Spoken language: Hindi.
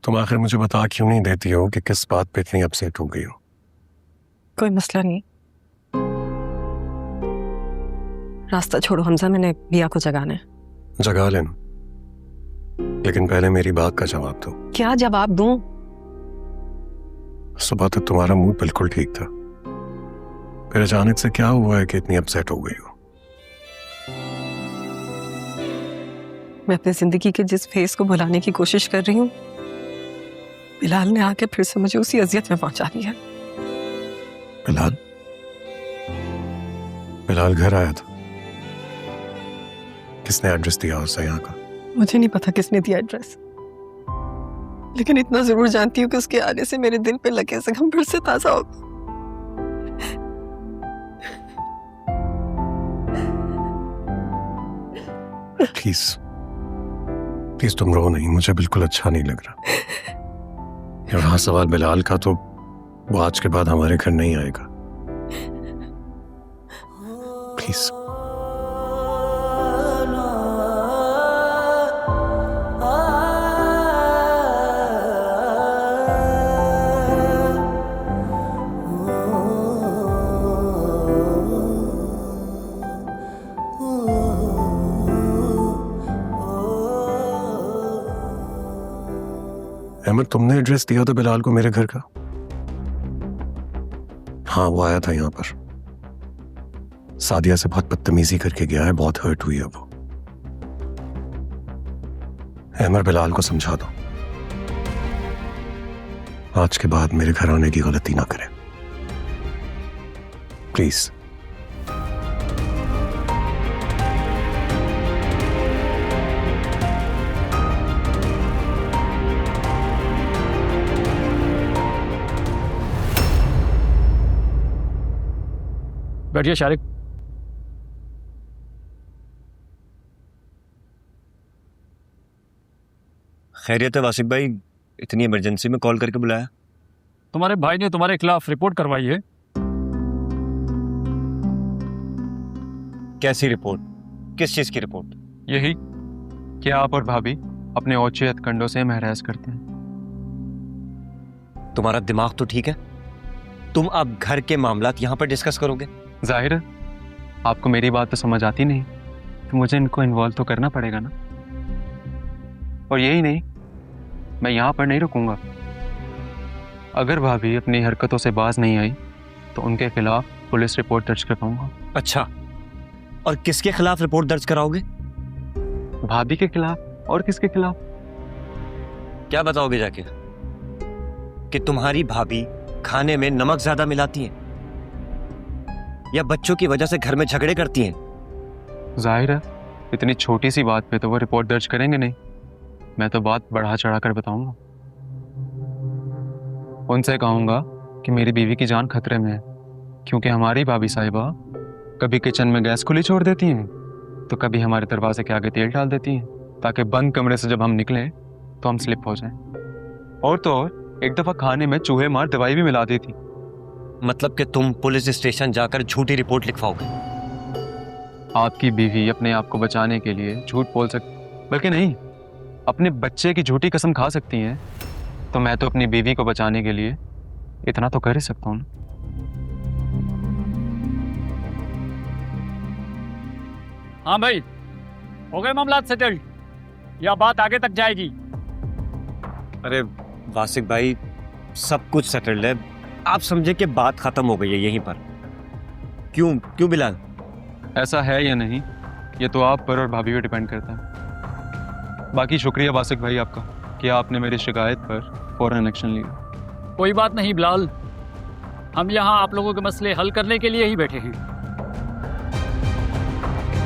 तुम आखिर मुझे बता क्यों नहीं देती हो कि किस बात पे इतनी अपसेट हो गई हो? कोई मसला नहीं, रास्ता छोड़ो हमजा, मैंने बिया को जगाना है। जगा लेना, लेकिन पहले मेरी बात का जवाब दो। क्या जवाब दूं? सुबह तक तुम्हारा मूड बिल्कुल ठीक था, फिर अचानक से क्या हुआ है कि इतनी अपसेट हो गई हो? मैं अपनी जिंदगी के जिस फेस को भुलाने की कोशिश कर रही हूँ, बिलाल ने आके फिर से मुझे उसी अजियत में पहुंचा दिया। बिलाल? बिलाल घर आया था? किसने एड्रेस दिया उसे यहाँ का? मुझे नहीं पता किसने दिया एड्रेस, लेकिन इतना जरूर जानती हूँ कि उसके आने से मेरे दिल पे लगे जख्म फिर से ताजा होगा। प्लीज प्लीज तुम रो नहीं, मुझे बिल्कुल अच्छा नहीं लग रहा। रहा सवाल बिलाल का, तो वो आज के बाद हमारे घर नहीं आएगा। प्लीज। अहमद, तुमने एड्रेस दिया था बिलाल को मेरे घर का? हाँ, वो आया था यहाँ पर, सादिया से बहुत बदतमीजी करके गया है, बहुत हर्ट हुई है वो। अहमद, बिलाल को समझा दो आज के बाद मेरे घर आने की गलती ना करे, प्लीज। बैठिए शारिक। खैरियत है वासिक भाई, इतनी इमरजेंसी में कॉल करके बुलाया? तुम्हारे भाई ने तुम्हारे खिलाफ रिपोर्ट करवाई है। कैसी रिपोर्ट? किस चीज की रिपोर्ट? यही कि आप और भाभी अपने ओछे हथकंडों से महराज करते हैं। तुम्हारा दिमाग तो ठीक है? तुम अब घर के मामलात यहाँ पर डिस्कस करोगे? जाहिर है आपको मेरी बात तो समझ आती नहीं, तो मुझे इनको इन्वॉल्व तो करना पड़ेगा ना। और यही नहीं, मैं यहाँ पर नहीं रुकूंगा। अगर भाभी अपनी हरकतों से बाज नहीं आई तो उनके खिलाफ पुलिस रिपोर्ट दर्ज करवाऊंगा। अच्छा, और किसके खिलाफ रिपोर्ट दर्ज कराओगे? भाभी के खिलाफ। और किसके खिलाफ? क्या बताओगे जाके कि तुम्हारी भाभी खाने में नमक ज्यादा मिलाती हैं या बच्चों की वजह से घर में झगड़े करती हैं? जाहिर है इतनी छोटी सी बात पे तो वो रिपोर्ट दर्ज करेंगे नहीं, मैं तो बात बढ़ा चढ़ा कर बताऊंगा। उनसे कहूंगा कि मेरी बीवी की जान खतरे में है, क्योंकि हमारी भाभी साहिबा कभी किचन में गैस खुली छोड़ देती हैं तो कभी हमारे दरवाजे के आगे तेल डाल देती हैं, ताकि बंद कमरे से जब हम निकलें तो हम स्लिप हो जाएं। और तो और एक दफा खाने में चूहे मार दवाई भी मिला दी थी। मतलब कि तुम पुलिस स्टेशन जाकर झूठी रिपोर्ट लिखवाओगे? आपकी बीवी अपने आप को बचाने के लिए झूठ बोल बल्कि नहीं, अपने बच्चे की झूठी कसम खा सकती हैं, तो मैं तो अपनी बीवी को बचाने के लिए इतना तो कर ही सकता हूँ। हाँ भाई, हो गए मामलात सेटल्ड या बात आगे तक जाएगी? अरे वासिक भाई, सब कुछ सेटल्ड है, आप समझे कि बात खत्म हो गई है यहीं पर। क्यों बिलाल? ऐसा है या नहीं ये तो आप पर और भाभी पे डिपेंड करता है। बाकी शुक्रिया वासिक भाई आपका कि आपने मेरी शिकायत पर फौरन एक्शन लिया। कोई बात नहीं बिलाल, हम यहाँ आप लोगों के मसले हल करने के लिए ही बैठे हैं।